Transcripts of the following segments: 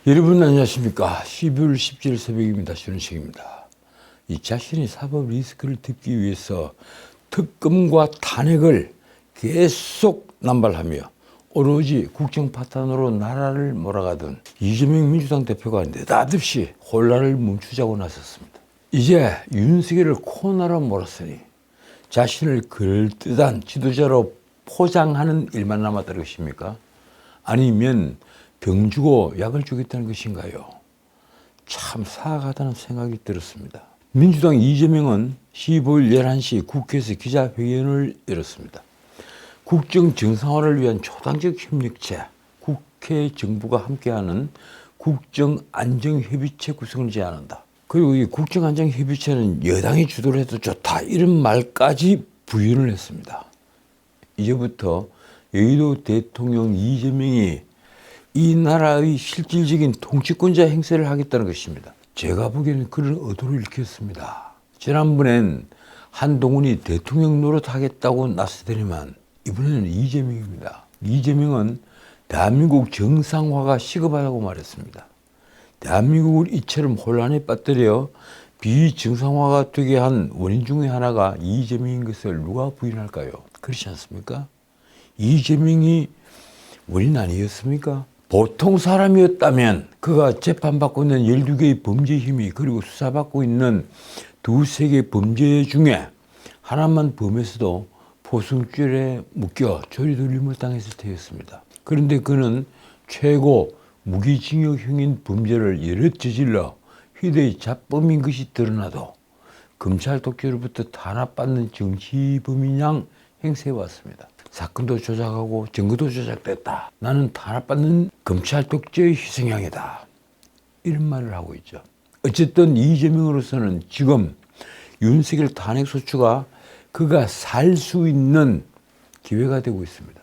여러분 안녕하십니까. 12월 17일 새벽입니다. 신원식입니다. 이 자신의 사법 리스크를 덮기 위해서 특검과 탄핵을 계속 남발하며 오로지 국정 파탄으로 나라를 몰아가던 이재명 민주당 대표가 느닷없이 혼란을 멈추자고 나섰습니다. 이제 윤석열을 코너로 몰았으니 자신을 그럴듯한 지도자로 포장하는 일만 남았다는 것입니까? 아니면 병 주고 약을 주겠다는 것인가요? 참 사악하다는 생각이 들었습니다. 민주당 이재명은 15일 11시 국회에서 기자회견을 열었습니다. 국정 정상화를 위한 초당적 협력체, 국회 정부가 함께하는 국정안정협의체 구성을 제안한다. 그리고 이 국정안정협의체는 여당이 주도를 해도 좋다, 이런 말까지 부연을 했습니다. 이제부터 여의도 대통령 이재명이 이 나라의 실질적인 통치권자 행세를 하겠다는 것입니다. 제가 보기에는 그런 의도를 읽혔습니다. 지난번엔 한동훈이 대통령 노릇하겠다고 나서더니만 이번에는 이재명입니다. 이재명은 대한민국 정상화가 시급하다고 말했습니다. 대한민국을 이처럼 혼란에 빠뜨려 비정상화가 되게 한 원인 중에 하나가 이재명인 것을 누가 부인할까요? 그렇지 않습니까? 이재명이 원인 아니었습니까? 보통 사람이었다면 그가 재판받고 있는 12개의 범죄 혐의 그리고 수사받고 있는 두세 개 범죄 중에 하나만 범해서도 포승줄에 묶여 조리돌림을 당했을 테였습니다. 그런데 그는 최고 무기징역형인 범죄를 여러 저질러 휴대의 자범인 것이 드러나도 검찰 독재로부터 탄압받는 정치범인 양 행세해왔습니다. 사건도 조작하고 증거도 조작됐다. 나는 탄압받는 검찰 독재의 희생양이다. 이런 말을 하고 있죠. 어쨌든 이재명으로서는 지금 윤석열 탄핵 소추가 그가 살 수 있는 기회가 되고 있습니다.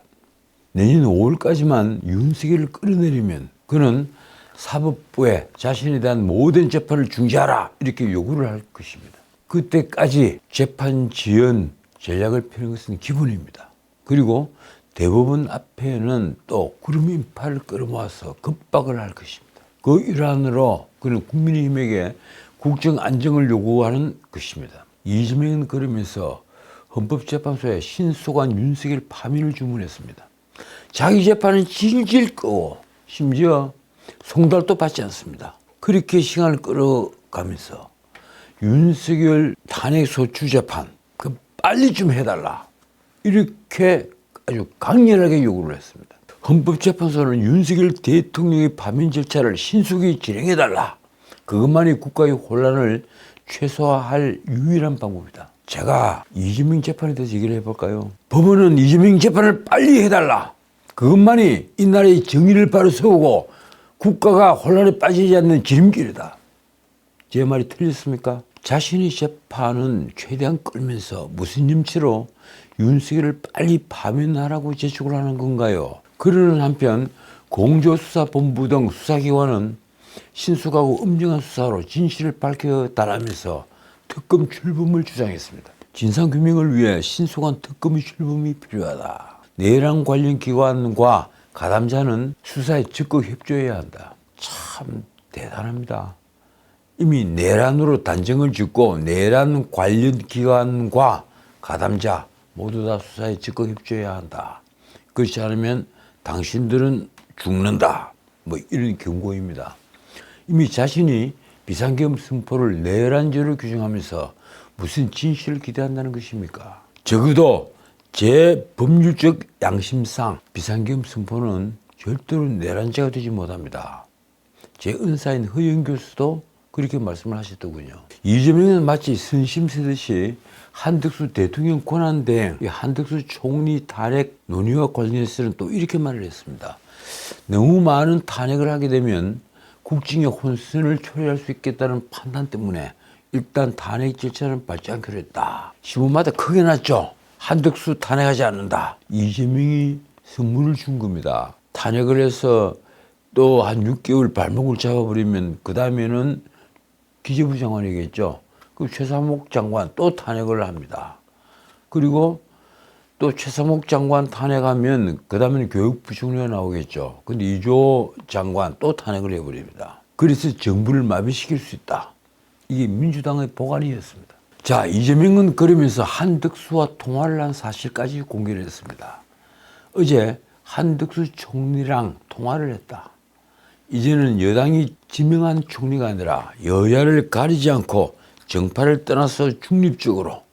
내년 5월까지만 윤석열을 끌어내리면 그는 사법부에 자신에 대한 모든 재판을 중지하라, 이렇게 요구를 할 것입니다. 그때까지 재판 지연 전략을 펴는 것은 기본입니다. 그리고 대법원 앞에는 또 구름인파를 끌어모아서 겁박을 할 것입니다. 그 일환으로 그는 국민의힘에게 국정 안정을 요구하는 것입니다. 이재명은 그러면서 헌법재판소에 신속한 윤석열 파면을 주문했습니다. 자기 재판은 질질 끄고 심지어 송달도 받지 않습니다. 그렇게 시간을 끌어가면서 윤석열 탄핵 소추 재판 빨리 좀 해달라, 이렇게 아주 강렬하게 요구를 했습니다. 헌법재판소는 윤석열 대통령의 파면 절차를 신속히 진행해달라, 그것만이 국가의 혼란을 최소화할 유일한 방법이다. 제가 이재명 재판에 대해서 얘기를 해볼까요? 법원은 이재명 재판을 빨리 해달라, 그것만이 이 나라의 정의를 바로 세우고 국가가 혼란에 빠지지 않는 지름길이다. 제 말이 틀렸습니까? 자신의 재판은 최대한 끌면서 무슨 염치로 윤석열을 빨리 파면하라고 재촉을 하는 건가요? 그러는 한편 공조수사본부 등 수사기관은 신속하고 엄정한 수사로 진실을 밝혀달라면서 특검 출범을 주장했습니다. 진상규명을 위해 신속한 특검의 출범이 필요하다. 내란 관련 기관과 가담자는 수사에 적극 협조해야 한다. 참 대단합니다. 이미 내란으로 단정을 짓고 내란 관련 기관과 가담자 모두 다 수사에 적극 협조해야 한다. 그렇지 않으면 당신들은 죽는다, 뭐 이런 경고입니다. 이미 자신이 비상계엄 선포를 내란죄로 규정하면서 무슨 진실을 기대한다는 것입니까? 적어도 제 법률적 양심상 비상계엄 선포는 절대로 내란죄가 되지 못합니다. 제 은사인 허영 교수도 그렇게 말씀을 하셨더군요. 이재명은 마치 선심 쓰듯이 한덕수 대통령 권한대행, 한덕수 총리 탄핵 논의와 관련해서는 또 이렇게 말을 했습니다. 너무 많은 탄핵을 하게 되면 국정의 혼선을 초래할 수 있겠다는 판단 때문에 일단 탄핵 절차는 밟지 않기로 했다. 시문마다 크게 났죠. 한덕수 탄핵하지 않는다. 이재명이 선물을 준 겁니다. 탄핵을 해서 또 한 6개월 발목을 잡아버리면 그 다음에는 기재부 장관이겠죠. 그 최상목 장관 또 탄핵을 합니다. 그리고 또 최상목 장관 탄핵하면 그 다음에는 교육부 총리가 나오겠죠. 근데 이조 장관 또 탄핵을 해버립니다. 그래서 정부를 마비시킬 수 있다. 이게 민주당의 보관이었습니다. 자, 이재명은 그러면서 한덕수와 통화를 한 사실까지 공개를 했습니다. 어제 한덕수 총리랑 통화를 했다. 이제는 여당이 지명한 총리가 아니라 여야를 가리지 않고 정파를 떠나서 중립적으로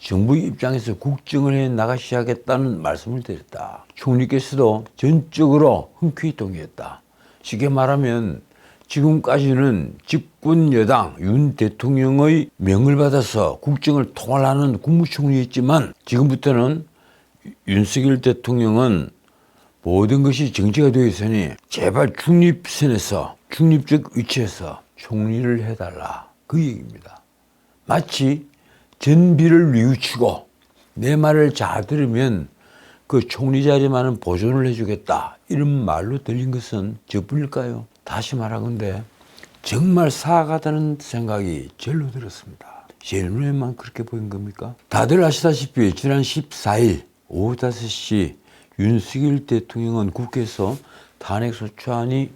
정부 입장에서 국정을 해 나가셔야겠다는 말씀을 드렸다. 총리께서도 전적으로 흔쾌히 동의했다. 쉽게 말하면 지금까지는 집권 여당 윤 대통령의 명을 받아서 국정을 통할하는 국무총리였지만 지금부터는 윤석열 대통령은 모든 것이 정지가 되어 있으니 제발 중립선에서 중립적 위치에서 총리를 해달라. 그 얘기입니다. 마치 전비를 뉘우치고 내 말을 잘 들으면 그 총리 자리만은 보존을 해주겠다. 이런 말로 들린 것은 저뿐일까요? 다시 말하건대 정말 사악하다는 생각이 절로 들었습니다. 제 눈에만 그렇게 보인 겁니까? 다들 아시다시피 지난 14일 오후 5시 윤석열 대통령은 국회에서 탄핵소추안이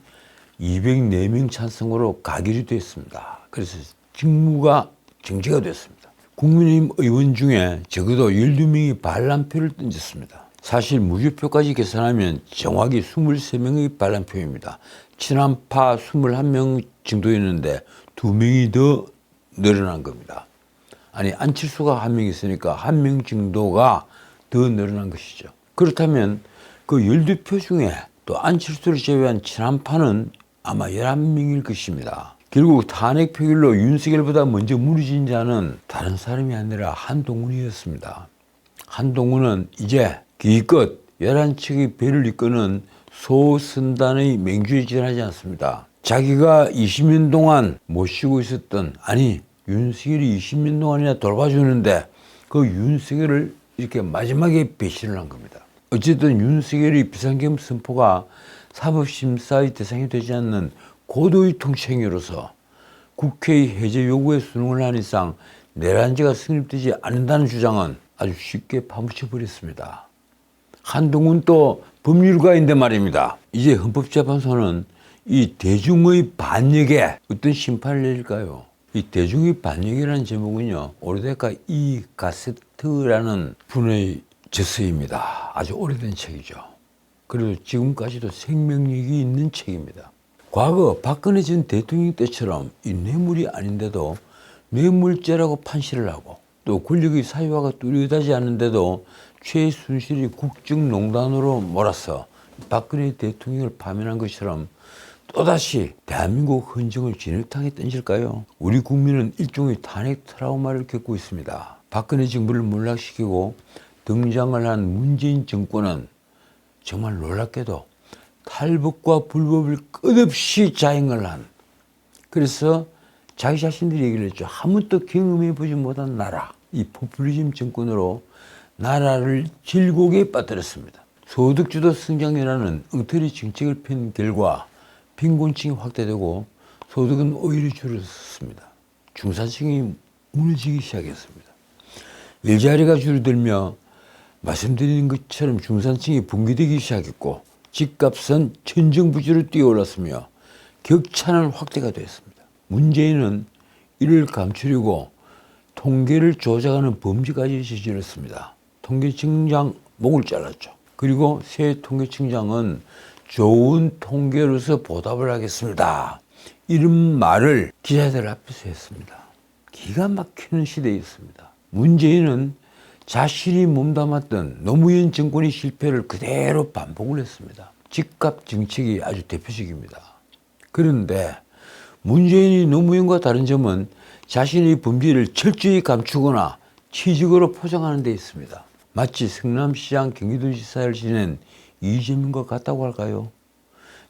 204명 찬성으로 가결이 됐습니다. 그래서 직무가 정지가 됐습니다. 국민의힘 의원 중에 적어도 12명이 반란표를 던졌습니다. 사실 무효표까지 계산하면 정확히 23명의 반란표입니다. 친한파 21명 정도였는데 2명이 더 늘어난 겁니다. 아니 안철수가 1명 있으니까 1명 정도가 더 늘어난 것이죠. 그렇다면 그 12표 중에 또 안철수를 제외한 친한파는 아마 11명일 것입니다. 결국 탄핵 표결로 윤석열보다 먼저 무너진 자는 다른 사람이 아니라 한동훈이었습니다. 한동훈은 이제 기껏 11척의 배를 이끄는 소선단의 맹주에 지나지 않습니다. 자기가 20년 동안 모시고 있었던, 아니 윤석열이 20년 동안이나 돌봐주는데 그 윤석열을 이렇게 마지막에 배신을 한 겁니다. 어쨌든 윤석열의 비상계엄 선포가 사법심사의 대상이 되지 않는 고도의 통치행위로서 국회의 해제 요구에 순응을 한 이상 내란죄가 성립되지 않는다는 주장은 아주 쉽게 파묻혀버렸습니다. 한동훈 또 법률가인데 말입니다. 이제 헌법재판소는 이 대중의 반역에 어떤 심판을 내릴까요? 이 대중의 반역이라는 제목은요, 오래되까 이 가세트라는 분의 저서입니다. 아주 오래된 책이죠. 그리고 지금까지도 생명력이 있는 책입니다. 과거 박근혜 전 대통령 때처럼 이 뇌물이 아닌데도 뇌물죄라고 판시를 하고 또 권력의 사유화가 뚜렷하지 않은데도 최순실이 국정농단으로 몰아서 박근혜 대통령을 파면한 것처럼 또다시 대한민국 헌정을 진흙탕에 던질까요? 우리 국민은 일종의 탄핵 트라우마를 겪고 있습니다. 박근혜 정부를 몰락시키고 등장을 한 문재인 정권은 정말 놀랍게도 탈북과 불법을 끝없이 자행을 한, 그래서 자기 자신들이 얘기를 했죠. 한 번도 경험해보지 못한 나라, 이 포퓰리즘 정권으로 나라를 질곡에 빠뜨렸습니다. 소득주도 성장이라는 엉터리 정책을 편 결과 빈곤층이 확대되고 소득은 오히려 줄었습니다. 중산층이 무너지기 시작했습니다. 일자리가 줄어들며 말씀드린 것처럼 중산층이 붕괴되기 시작했고 집값은 천정부지로 뛰어올랐으며 격차는 확대가 됐습니다. 문재인은 이를 감추려고 통계를 조작하는 범죄까지 저질렀습니다. 통계청장 목을 잘랐죠. 그리고 새 통계청장은 좋은 통계로서 보답을 하겠습니다. 이런 말을 기자들 앞에서 했습니다. 기가 막히는 시대였습니다. 문재인은 자신이 몸담았던 노무현 정권의 실패를 그대로 반복을 했습니다. 집값 정책이 아주 대표적입니다. 그런데 문재인이 노무현과 다른 점은 자신의 범죄를 철저히 감추거나 취직으로 포장하는 데 있습니다. 마치 성남시장 경기도지사를 지낸 이재명과 같다고 할까요?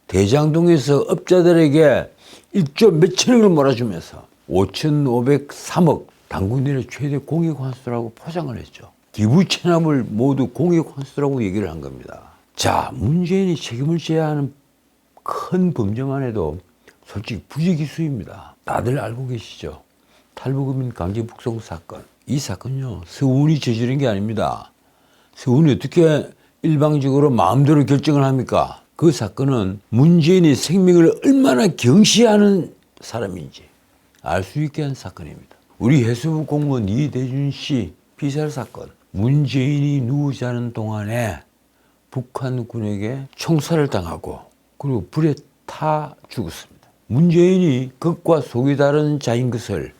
대장동에서 업자들에게 1조 몇천억을 몰아주면서 5,503억 당군들의 최대 공익 환수라고 포장을 했죠. 기부 체납을 모두 공익 환수라고 얘기를 한 겁니다. 자, 문재인이 책임을 져야 하는 큰 범죄만 해도 솔직히 부지기수입니다. 다들 알고 계시죠? 탈북민 강제 북송 사건. 이 사건요, 서훈이 저지른 게 아닙니다. 서훈이 어떻게 일방적으로 마음대로 결정을 합니까? 그 사건은 문재인이 생명을 얼마나 경시하는 사람인지 알 수 있게 한 사건입니다. 우리 해수부 공무원 이대준 씨 피살 사건. 문재인이 누워 자는 동안에 북한군에게 총살을 당하고 그리고 불에 타 죽었습니다. 문재인이 극과 속이 다른 자인 것을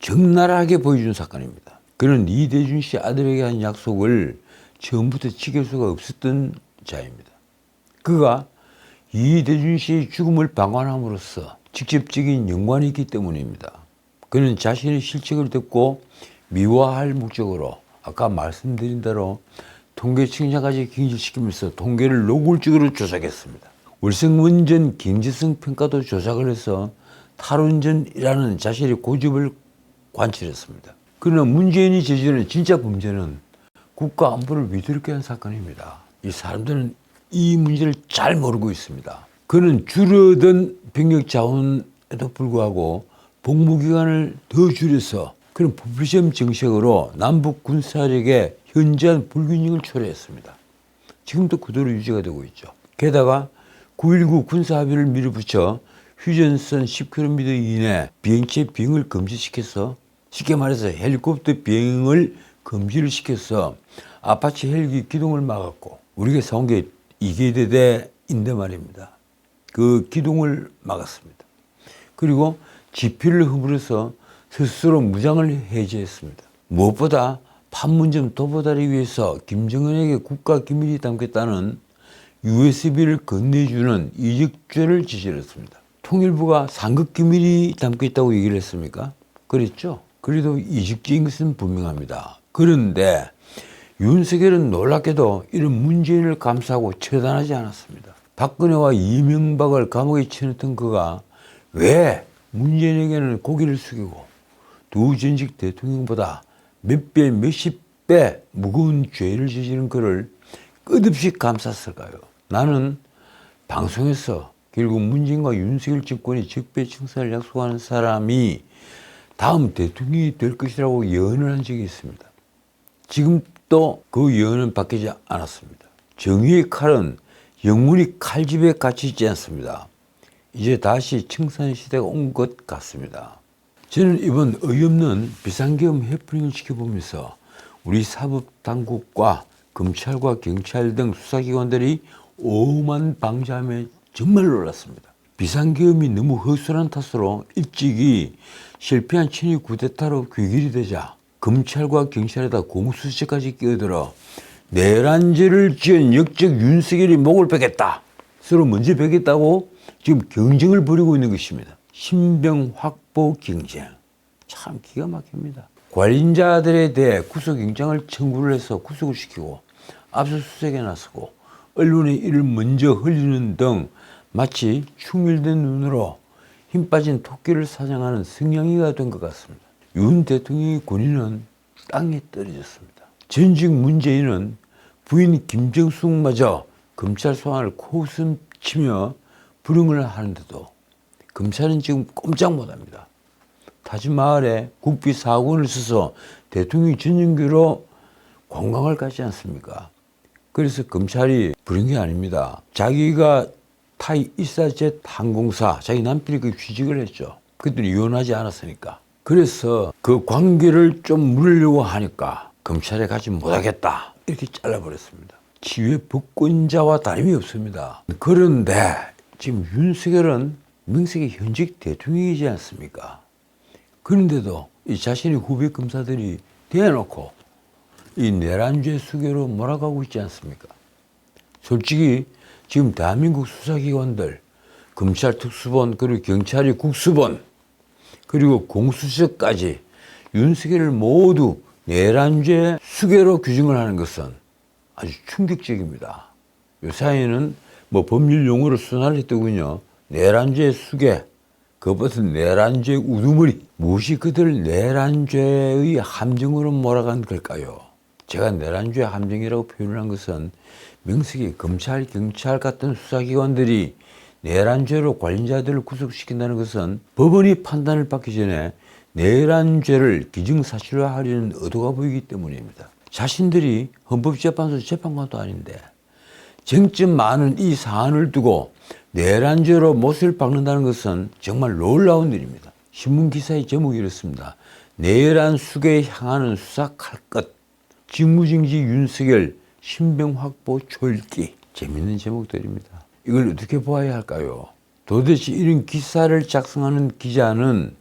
적나라하게 보여준 사건입니다. 그는 이대준 씨 아들에게 한 약속을 처음부터 지킬 수가 없었던 자입니다. 그가 이대준 씨의 죽음을 방관함으로써 직접적인 연관이 있기 때문입니다. 그는 자신의 실책을 덮고 미화할 목적으로 아까 말씀드린 대로 통계청장까지 경질시키면서 통계를 노골적으로 조작했습니다. 월성원전 경제성 평가도 조작을 해서 탈원전이라는 자신의 고집을 관철했습니다. 그러나 문재인이 저지른 진짜 범죄는 국가 안보를 위태롭게 한 사건입니다. 이 사람들은 이 문제를 잘 모르고 있습니다. 그는 줄어든 병력 자원에도 불구하고 복무기간을 더 줄여서 그런 포퓰리즘 정책으로 남북 군사력의 현저한 불균형을 초래했습니다. 지금도 그대로 유지가 되고 있죠. 게다가 9.19 군사합의를 밀어붙여 휴전선 10km 이내 비행체 비행을 금지시켜서 쉽게 말해서 헬리콥터 비행을 금지를 시켜서 아파치 헬기 기동을 막았고 우리가 사온 게 이계대대인데 말입니다. 그 기동을 막았습니다. 그리고 지피를 허물어서 스스로 무장을 해제했습니다. 무엇보다 판문점 도보다리 위에서 김정은에게 국가 기밀이 담겼다는 USB를 건네주는 이적죄를 저질렀습니다. 통일부가 상급 기밀이 담겨 있다고 얘기를 했습니까? 그랬죠. 그래도 이적죄인 것은 분명합니다. 그런데 윤석열은 놀랍게도 이런 문재인을 감싸고 처단하지 않았습니다. 박근혜와 이명박을 감옥에 쳐넣던 그가 왜 문재인에게는 고개를 숙이고 두 전직 대통령보다 몇 배, 몇십 배 무거운 죄를 저지른 그를 끝없이 감쌌을까요? 나는 방송에서 결국 문재인과 윤석열 정권이 적폐청산을 약속하는 사람이 다음 대통령이 될 것이라고 예언을 한 적이 있습니다. 지금도 그 예언은 바뀌지 않았습니다. 정의의 칼은 영원히 칼집에 갇혀 있지 않습니다. 이제 다시 청산 시대가 온 것 같습니다. 저는 이번 어이없는 비상계엄 해프닝을 지켜보면서 우리 사법당국과 검찰과 경찰 등 수사기관들이 오만 방자함에 정말 놀랐습니다. 비상계엄이 너무 허술한 탓으로 일찍이 실패한 친위 쿠데타로 귀결이 되자 검찰과 경찰에다 공수처까지 끼어들어 내란죄를 지은 역적 윤석열이 목을 베겠다. 서로 먼저 베겠다고 지금 경쟁을 벌이고 있는 것입니다. 신병 확보 경쟁. 참 기가 막힙니다. 관련자들에 대해 구속영장을 청구를 해서 구속을 시키고 압수수색에 나서고 언론에 이를 먼저 흘리는 등 마치 충혈된 눈으로 힘 빠진 토끼를 사냥하는 성냥이가 된 것 같습니다. 윤 대통령의 권위는 땅에 떨어졌습니다. 전직 문재인은 부인 김정숙마저 검찰 소환을 코웃음 치며 불응을 하는데도 검찰은 지금 꼼짝 못합니다. 타지마을에 국비 4억 원을 써서 대통령이 전용기로 관광을 가지 않습니까? 그래서 검찰이 부른 게 아닙니다. 자기가 타이 이사젯 항공사 자기 남편이 그 취직을 했죠. 그때는 이혼하지 않았으니까. 그래서 그 관계를 좀 물으려고 하니까 검찰에 가지 못하겠다 이렇게 잘라버렸습니다. 지휘 법권자와 다름이 없습니다. 그런데 지금 윤석열은 명색이 현직 대통령이지 않습니까? 그런데도 이 자신의 후배 검사들이 대놓고 이 내란죄 수괴로 몰아가고 있지 않습니까? 솔직히 지금 대한민국 수사기관들, 검찰 특수본, 그리고 경찰이 국수본, 그리고 공수처까지 윤석열을 모두 내란죄 수괴로 규정을 하는 것은 아주 충격적입니다. 요사이에는 뭐 법률 용어로 순화를 했더군요. 내란죄 수괴, 그것보다 내란죄 우두머리. 무엇이 그들 내란죄의 함정으로 몰아간 걸까요? 제가 내란죄 함정이라고 표현한 것은 명색이 검찰, 경찰 같은 수사기관들이 내란죄로 관련자들을 구속시킨다는 것은 법원이 판단을 받기 전에 내란죄를 기정사실화하려는 의도가 보이기 때문입니다. 자신들이 헌법재판소 재판관도 아닌데 쟁점 많은 이 사안을 두고 내란죄로 못을 박는다는 것은 정말 놀라운 일입니다. 신문 기사의 제목이 이렇습니다. 내란 수괴에 향하는 수사 칼끝, 직무정지 윤석열 신병 확보 초읽기. 재밌는 제목들입니다. 이걸 어떻게 보아야 할까요? 도대체 이런 기사를 작성하는 기자는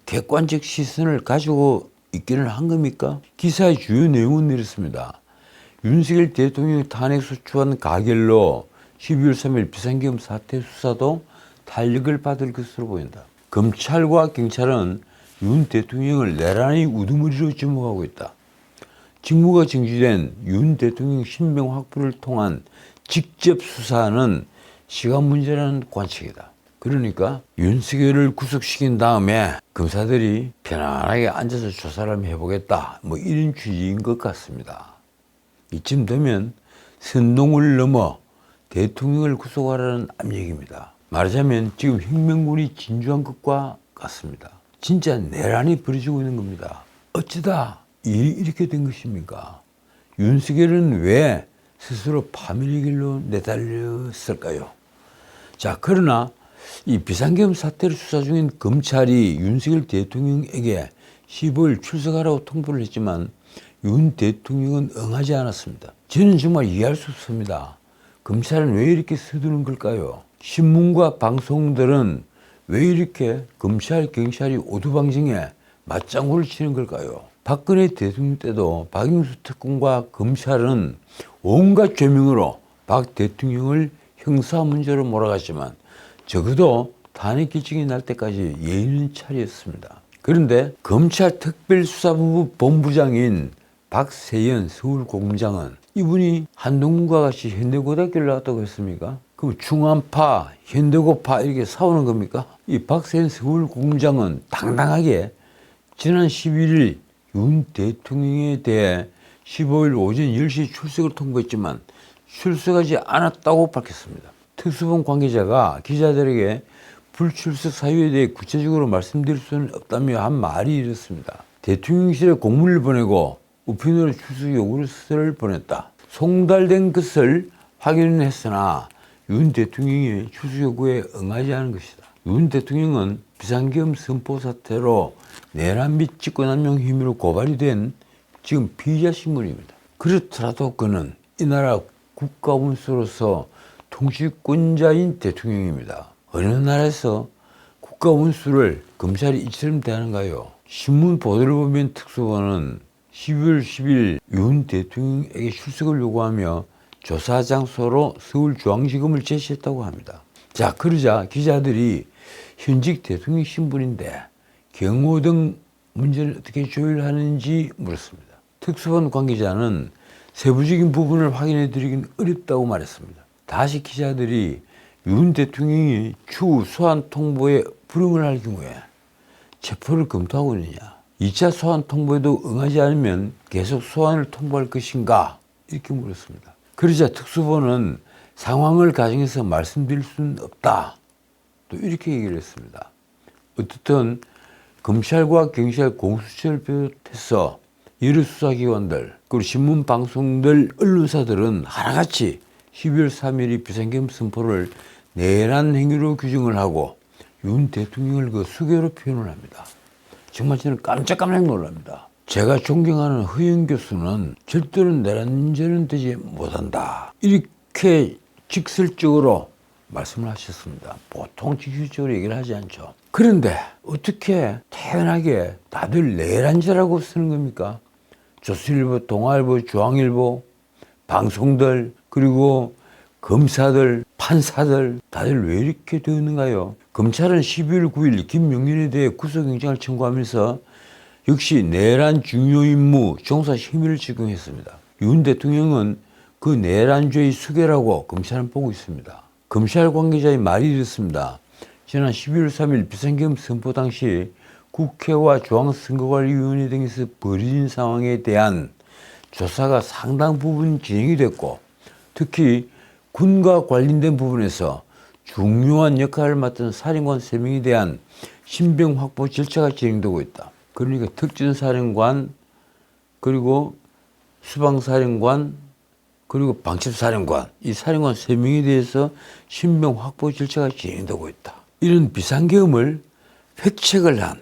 객관적 시선을 가지고 있기는 한 겁니까? 기사의 주요 내용은 이렇습니다. 윤석열 대통령 탄핵 소추안 가결로 12월 3일 비상계엄 사태 수사도 탄력을 받을 것으로 보인다. 검찰과 경찰은 윤 대통령을 내란의 우두머리로 지목하고 있다. 직무가 정지된 윤 대통령 신병 확보를 통한 직접 수사는 시간 문제라는 관측이다. 그러니까 윤석열을 구속시킨 다음에 검사들이 편안하게 앉아서 조사를 한번 해보겠다. 뭐 이런 취지인 것 같습니다. 이쯤 되면 선동을 넘어 대통령을 구속하라는 압력입니다. 말하자면 지금 혁명군이 진주한 것과 같습니다. 진짜 내란이 벌어지고 있는 겁니다. 어쩌다 일이 이렇게 된 것입니까? 윤석열은 왜 스스로 파멸의 길로 내달렸을까요? 자, 그러나 이 비상계엄 사태를 수사 중인 검찰이 윤석열 대통령에게 15일 출석하라고 통보를 했지만 윤 대통령은 응하지 않았습니다. 저는 정말 이해할 수 없습니다. 검찰은 왜 이렇게 서두른 걸까요? 신문과 방송들은 왜 이렇게 검찰, 경찰이 오두방정에 맞장구를 치는 걸까요? 박근혜 대통령 때도 박영수 특검과 검찰은 온갖 죄명으로 박 대통령을 형사 문제로 몰아갔지만 적어도 탄핵 결정이 날 때까지 예의는 차렸습니다. 그런데 검찰 특별수사본부 본부장인 박세연 서울고검장은 이분이 한동훈과 같이 현대고등학교를 나왔다고 했습니까? 그럼 충암파, 현대고파 이렇게 싸우는 겁니까? 이 박세연 서울고검장은 당당하게 지난 11일 윤 대통령에 대해 15일 오전 10시 출석을 통보했지만 출석하지 않았다고 밝혔습니다. 특수본 관계자가 기자들에게 불출석 사유에 대해 구체적으로 말씀드릴 수는 없다며 한 말이 이렇습니다. 대통령실에 공문을 보내고 우편으로 출석 요구서를 보냈다. 송달된 것을 확인은 했으나 윤 대통령이 출석 요구에 응하지 않은 것이다. 윤 대통령은 비상계엄 선포 사태로 내란 및 직권남용 혐의로 고발이 된 지금 피의자 신분입니다. 그렇더라도 그는 이 나라 국가원수로서 통치권자인 대통령입니다. 어느 나라에서 국가원수를 검찰이 이처럼 대하는가요? 신문 보도를 보면 특수본은 12월 10일 윤 대통령에게 출석을 요구하며 조사 장소로 서울중앙지검을 제시했다고 합니다. 자, 그러자 기자들이 현직 대통령 신분인데 경호 등 문제를 어떻게 조율하는지 물었습니다. 특수본 관계자는 세부적인 부분을 확인해 드리긴 어렵다고 말했습니다. 다시 기자들이 윤 대통령이 추후 소환 통보에 불응을 할 경우에 체포를 검토하고 있느냐, 2차 소환 통보에도 응하지 않으면 계속 소환을 통보할 것인가 이렇게 물었습니다. 그러자 특수본은 상황을 가정해서 말씀드릴 수는 없다 또 이렇게 얘기를 했습니다. 어쨌든 검찰과 경찰 공수처를 비롯해서 여러 수사기관들 그리고 신문 방송들 언론사들은 하나같이 12월 3일이 비상계엄 선포를 내란 행위로 규정을 하고 윤 대통령을 그 수괴로 표현을 합니다. 정말 저는 깜짝 놀랍니다. 제가 존경하는 허영 교수는 절대로 내란죄는 되지 못한다 이렇게 직설적으로 말씀을 하셨습니다. 보통 직설적으로 얘기를 하지 않죠. 그런데 어떻게 태연하게 다들 내란죄라고 쓰는 겁니까? 조선일보, 동아일보, 중앙일보, 방송들 그리고 검사들, 판사들 다들 왜 이렇게 되었는가요? 검찰은 12월 9일 김용현에 대해 구속영장을 청구하면서 역시 내란 중요 임무 종사 혐의를 적용했습니다. 윤 대통령은 그 내란죄의 수괴라고 검찰은 보고 있습니다. 검찰 관계자의 말이 이렇습니다. 지난 12월 3일 비상계엄 선포 당시 국회와 중앙선거관리위원회 등에서 벌어진 상황에 대한 조사가 상당 부분 진행이 됐고 특히 군과 관련된 부분에서 중요한 역할을 맡은 사령관 3명에 대한 신병 확보 절차가 진행되고 있다. 그러니까 특전사령관 그리고 수방사령관, 그리고 방첩사령관, 이 사령관 3명에 대해서 신병 확보 절차가 진행되고 있다. 이런 비상계엄을 획책을 한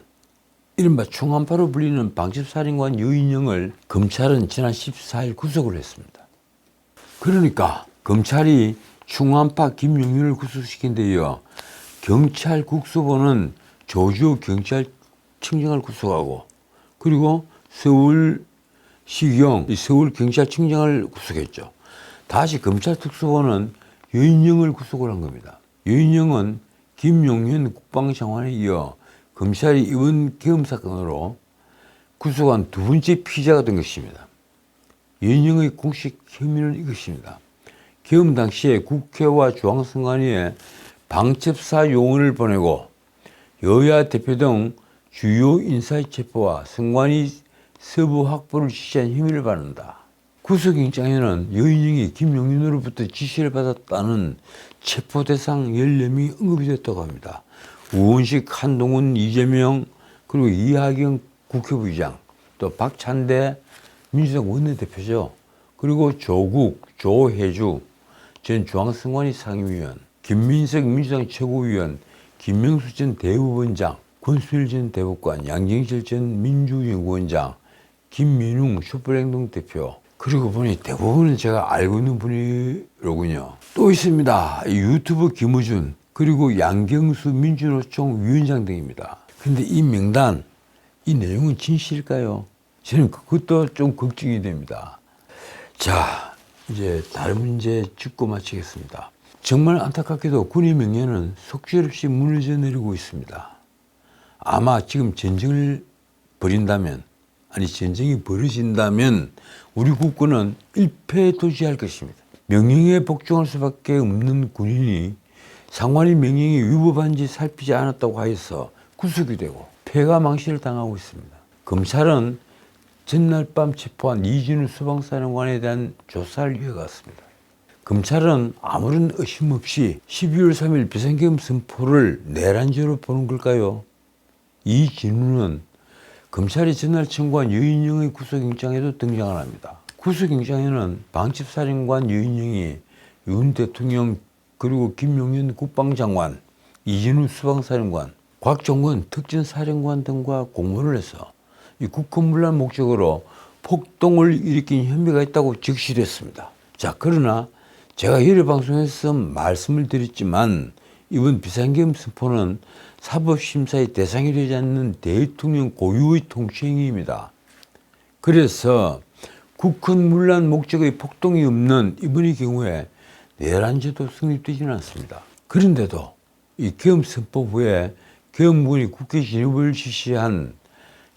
이른바 충암파로 불리는 방첩사령관 여인영을 검찰은 지난 14일 구속을 했습니다. 그러니까 검찰이 충암파 김용윤을 구속시킨 데 이어 경찰 국수본은 조지호 경찰청장을 구속하고 그리고 서울시경 서울경찰청장을 구속했죠. 다시 검찰 특수본은 여인영을 구속을 한 겁니다. 여인영은 김용현 국방장관에 이어 검찰이 이번 계엄 사건으로 구속한 두 번째 피의자가 된 것입니다. 여인영의 공식 혐의는 이것입니다. 계엄 당시에 국회와 중앙선관위에 방첩사 요원을 보내고 여야 대표 등 주요 인사의 체포와 선관위 서부 확보를 지시한 혐의를 받는다. 구속영장에는 여인영이 김용윤으로부터 지시를 받았다는 체포 대상 14명이 언급이 됐다고 합니다. 우원식, 한동훈, 이재명, 그리고 이하경 국회부의장, 또 박찬대 민주당 원내대표죠. 그리고 조국, 조혜주 전 중앙선관위 상임위원, 김민석 민주당 최고위원, 김명수 전 대법원장, 권순일 전 대법관, 양정실 전 민주연구원장, 김민웅 촛불행동 대표. 그리고 보니 대부분은 제가 알고 있는 분이로군요. 또 있습니다. 유튜브 김우준, 그리고 양경수 민주노총 위원장 등입니다. 근데 이 명단, 이 내용은 진실일까요? 저는 그것도 좀 걱정이 됩니다. 자, 이제 다른 문제 짚고 마치겠습니다. 정말 안타깝게도 군의 명예는 속절없이 무너져 내리고 있습니다. 아마 지금 전쟁을 벌인다면, 아니 전쟁이 벌어진다면 우리 국군은 일패도지할 것입니다. 명령에 복종할 수밖에 없는 군인이 상관이 명령이 위법한지 살피지 않았다고 하여서 구속이 되고 폐가 망신을 당하고 있습니다. 검찰은 전날 밤 체포한 이진우 수방사령관에 대한 조사를 이어갔습니다. 검찰은 아무런 의심 없이 12월 3일 비상계엄 선포를 내란죄로 보는 걸까요? 이진우는 검찰이 전날 청구한 여인영의 구속영장에도 등장을 합니다. 구속영장에는 방첩사령관 여인영이 윤 대통령 그리고 김용현 국방장관, 이진우 수방사령관, 곽종건 특전사령관 등과 공모를 해서 이 국헌문란 목적으로 폭동을 일으킨 혐의가 있다고 적시됐습니다. 자, 그러나 제가 여러 방송에서 말씀을 드렸지만 이번 비상계엄 선포는 사법심사의 대상이 되지 않는 대통령 고유의 통치행위입니다. 그래서 국헌문란 목적의 폭동이 없는 이번의 경우에 내란죄도 성립되지는 않습니다. 그런데도 이 계엄 선포 후에 계엄군이 국회 진입을 지시한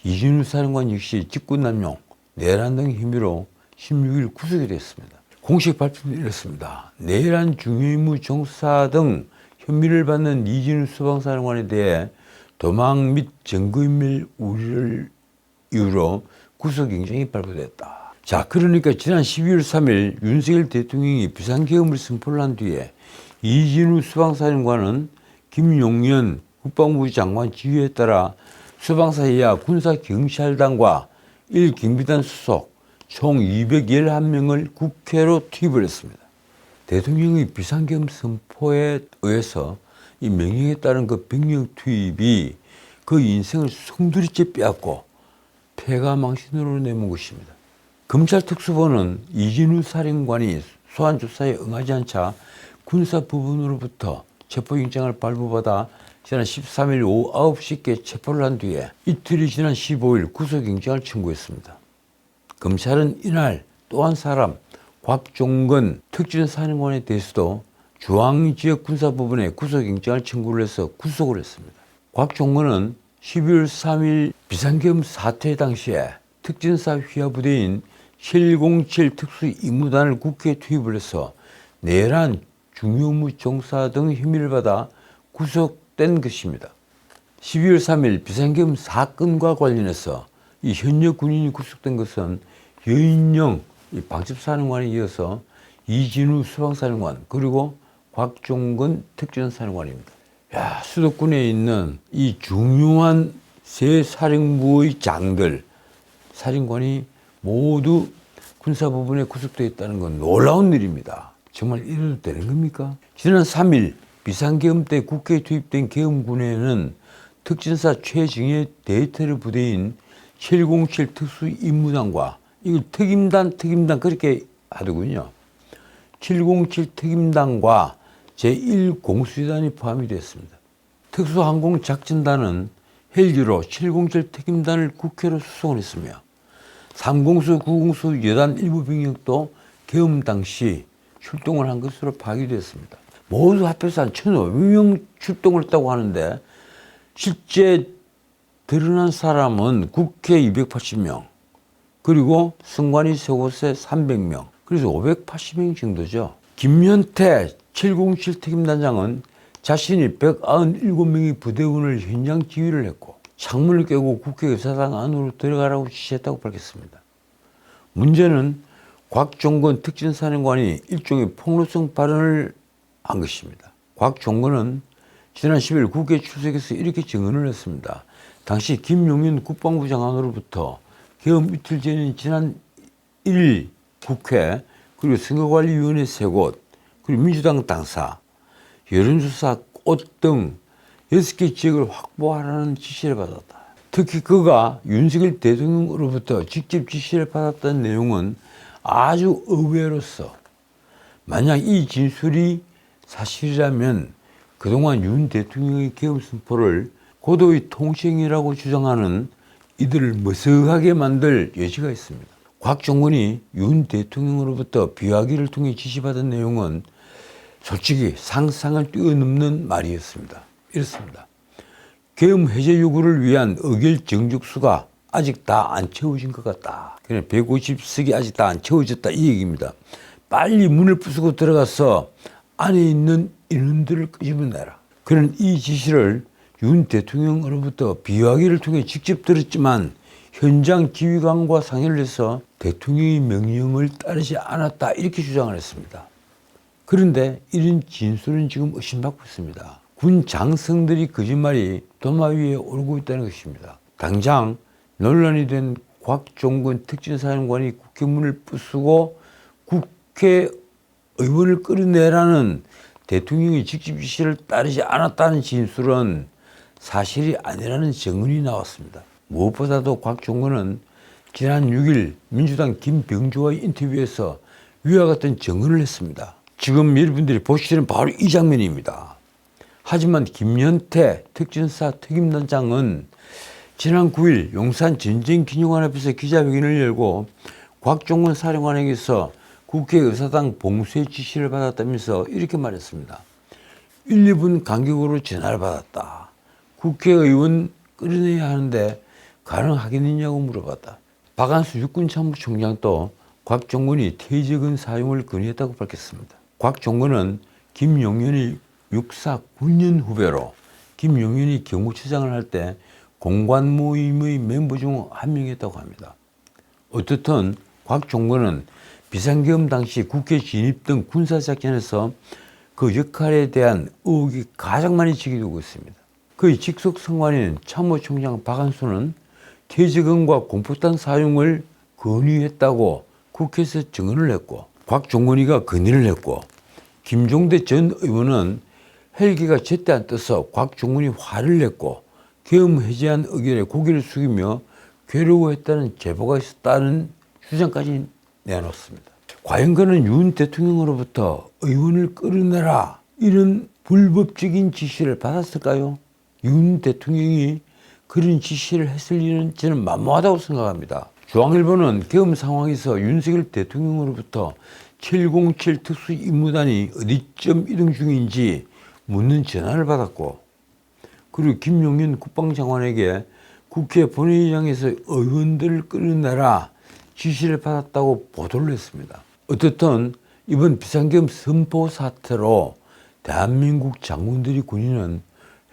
이진우 사령관 역시 직권남용, 내란 등 혐의로 16일 구속이 됐습니다. 공식 발표는 이렇습니다. 내란 중요임무 종사 등 혐의를 받는 이진우 수방사령관에 대해 도망 및 증거인멸 우려를 이유로 구속영장이 발부됐다. 자, 그러니까 지난 12월 3일 윤석열 대통령이 비상계엄을 선포를 한 뒤에 이진우 수방사령관은 김용현 국방부 장관 지휘에 따라 수방사 이하 군사경찰단과 1경비단 수속 총 211명을 국회로 투입을 했습니다. 대통령의 비상계엄 선포에 의해서 이 명령에 따른 그 병력 투입이 그 인생을 송두리째 빼앗고 폐가망신으로 내몬 것입니다. 검찰 특수본은 이진우 사령관이 소환조사에 응하지 않자 군사부분으로부터 체포영장을 발부받아 지난 13일 오후 9시께 체포를 한 뒤에 이틀이 지난 15일 구속영장을 청구했습니다. 검찰은 이날 또 한 사람 곽종건 특전사령관에 대해서도 중앙지역 군사부분에 구속영장을 청구를 해서 구속을 했습니다. 곽종건은 12월 3일 비상계엄 사태 당시에 특전사 휘하부대인 707 특수임무단을 국회에 투입을 해서 내란, 중요무 종사 등 혐의를 받아 구속된 것입니다. 12월 3일 비상계엄 사건과 관련해서 이 현역 군인이 구속된 것은 여인영 방첩사령관에 이어서 이진우 수방사령관 그리고 곽종건 특전사령관입니다. 야, 수도권에 있는 이 중요한 세 사령부의 장들, 사령관이 모두 군사 부분에 구속되어 있다는 건 놀라운 일입니다. 정말 이래도 되는 겁니까? 지난 3일 비상계엄 때 국회에 투입된 계엄군에는 특전사 최정예 대테러 부대인 707 특수임무단과 이걸 특임단 그렇게 하더군요. 707 특임단과 제1공수대단이 포함이 됐습니다. 특수항공작전단은 헬기로 707 특임단을 국회로 수송을 했으며 3공수, 9공수 여단 일부 병력도 계엄 당시 출동을 한 것으로 파악됐습니다. 모두 합해서 한 1,500명 출동을 했다고 하는데 실제 드러난 사람은 국회 280명, 그리고 선관위 세 곳에 300명, 그래서 580명 정도죠. 김현태 707 특임단장은 자신이 197명의 부대원을 현장 지휘를 했고 창문을 깨고 국회 의사당 안으로 들어가라고 지시했다고 밝혔습니다. 문제는 곽종건 특전사령관이 일종의 폭로성 발언을 한 것입니다. 곽종건은 지난 10일 국회에 출석해서 이렇게 증언을 했습니다. 당시 김용현 국방부 장관으로부터 계엄 이틀 전인 지난 1일 국회, 그리고 선거관리위원회 3곳, 그리고 민주당 당사, 여론조사 꽃 등 6개 지역을 확보하라는 지시를 받았다. 특히 그가 윤석열 대통령으로부터 직접 지시를 받았다는 내용은 아주 의외로서, 만약 이 진술이 사실이라면 그동안 윤 대통령의 계엄 선포를 고도의 통치행위라고 주장하는 이들을 머쓱하게 만들 여지가 있습니다. 곽종건이 윤 대통령으로부터 비화기를 통해 지시받은 내용은 솔직히 상상을 뛰어넘는 말이었습니다. 이렇습니다. 계엄 해제 요구를 위한 의결 정족수가 아직 다 안 채워진 것 같다. 그냥 150석이 아직 다 안 채워졌다, 이 얘기입니다. 빨리 문을 부수고 들어가서 안에 있는 인원들을 끄집어내라. 그는 이 지시를 윤 대통령으로부터 비화기를 통해 직접 들었지만 현장 지휘관과 상의를 해서 대통령의 명령을 따르지 않았다, 이렇게 주장을 했습니다. 그런데 이런 진술은 지금 의심받고 있습니다. 군 장성들이 거짓말이 도마 위에 오르고 있다는 것입니다. 당장 논란이 된 곽종건 특전사령관이 국회 문을 부수고 국회의원을 끌어내라는 대통령의 직접 지시를 따르지 않았다는 진술은 사실이 아니라는 증언이 나왔습니다. 무엇보다도 곽종건은 지난 6일 민주당 김병주와의 인터뷰에서 위와 같은 증언을 했습니다. 지금 여러분들이 보시는 바로 이 장면입니다. 하지만 김현태 특전사 특임단장은 지난 9일 용산 전쟁기념관 앞에서 기자회견을 열고 곽종건 사령관에게서 국회의사당 봉쇄 지시를 받았다면서 이렇게 말했습니다. 1, 2분 간격으로 전화를 받았다. 국회의원 끌어내야 하는데 가능하겠느냐고 물어봤다. 박한수 육군참모총장도 곽종건이 퇴직은 사용을 건의했다고 밝혔습니다. 곽종건은 김용현의 육사 9년 후배로 김용현이 경호처장을 할 때 공관 모임의 멤버 중 한 명이었다고 합니다. 어떻든 곽종건은 비상계엄 당시 국회 진입 등 군사작전에서 그 역할에 대한 의혹이 가장 많이 제기되고 있습니다. 그의 직속 성관인 참모총장 박한수는 퇴직금과 공포탄 사용을 건의했다고 국회에서 증언을 했고, 곽종건이가 건의를 했고, 김종대 전 의원은 헬기가 제때 안 떠서 곽종건이 화를 냈고 계엄 해제한 의결에 고개를 숙이며 괴로워했다는 제보가 있었다는 주장까지 내놓습니다. 과연 그는 윤 대통령으로부터 의원을 끌어내라, 이런 불법적인 지시를 받았을까요? 윤 대통령이 그런 지시를 했을 일은 저는 만무하다고 생각합니다. 중앙일보는 계엄 상황에서 윤석열 대통령으로부터 707 특수임무단이 어디쯤 이동 중인지 묻는 전화를 받았고, 그리고 김용현 국방장관에게 국회 본회의장에서 의원들을 끌어내라 지시를 받았다고 보도를 했습니다. 어떻든 이번 비상계엄 선포 사태로 대한민국 장군들이 군인은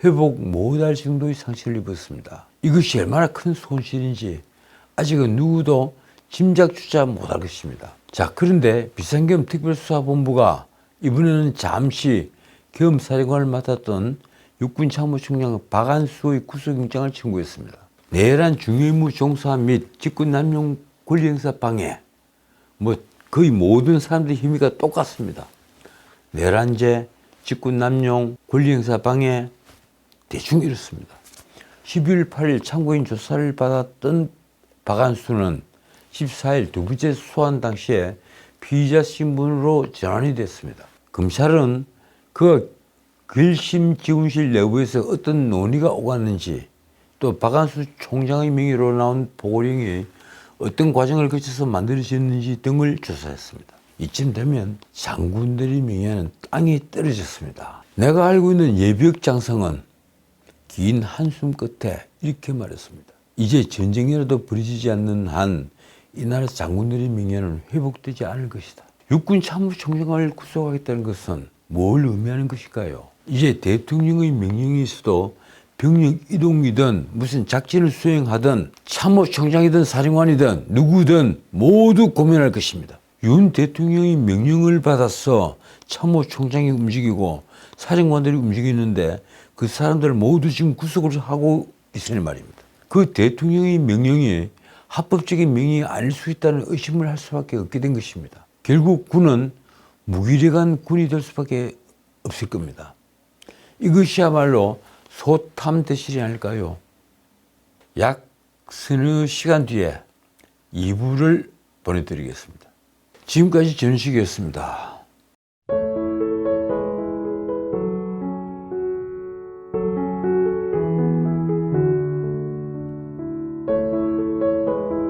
회복 못할 정도의 상처를 입었습니다. 이것이 얼마나 큰 손실인지 아직은 누구도 짐작조차 못할 것입니다. 자, 그런데 비상계엄 특별수사본부가 이번에는 잠시 계엄 사령관을 맡았던 육군참모총장 박한수의 구속영장을 청구했습니다. 내란 중요임무 종사 및 직권남용 권리행사 방해, 뭐 거의 모든 사람들의 혐의가 똑같습니다. 내란죄, 직권 남용, 권리행사 방해, 대충 이렇습니다. 12월 8일 참고인 조사를 받았던 박한수는 14일 두 번째 소환 당시에 피의자 신분으로 전환이 됐습니다. 검찰은 그 결심 지원실 내부에서 어떤 논의가 오갔는지, 또 박한수 총장의 명의로 나온 보고령이 어떤 과정을 거쳐서 만들어졌는지 등을 조사했습니다. 이쯤 되면 장군들의 명예는 땅이 떨어졌습니다. 내가 알고 있는 예비역 장성은 긴 한숨 끝에 이렇게 말했습니다. 이제 전쟁이라도 벌어지지 않는 한 이 나라 장군들의 명예는 회복되지 않을 것이다. 육군 참모총장을 구속하겠다는 것은 뭘 의미하는 것일까요? 이제 대통령의 명령이 있어도 병력 이동이든 무슨 작전을 수행하든 참모총장이든 사령관이든 누구든 모두 고민할 것입니다. 윤 대통령이 명령을 받아서 참모총장이 움직이고 사령관들이 움직이는데 그 사람들 모두 지금 구속을 하고 있으니 말입니다. 그 대통령의 명령이 합법적인 명령이 아닐 수 있다는 의심을 할 수밖에 없게 된 것입니다. 결국 군은 무기력한 군이 될 수밖에 없을 겁니다. 이것이야말로 소탐대실이 아닐까요? 약 서너 시간 뒤에 2부를 보내드리겠습니다. 지금까지 전식이었습니다.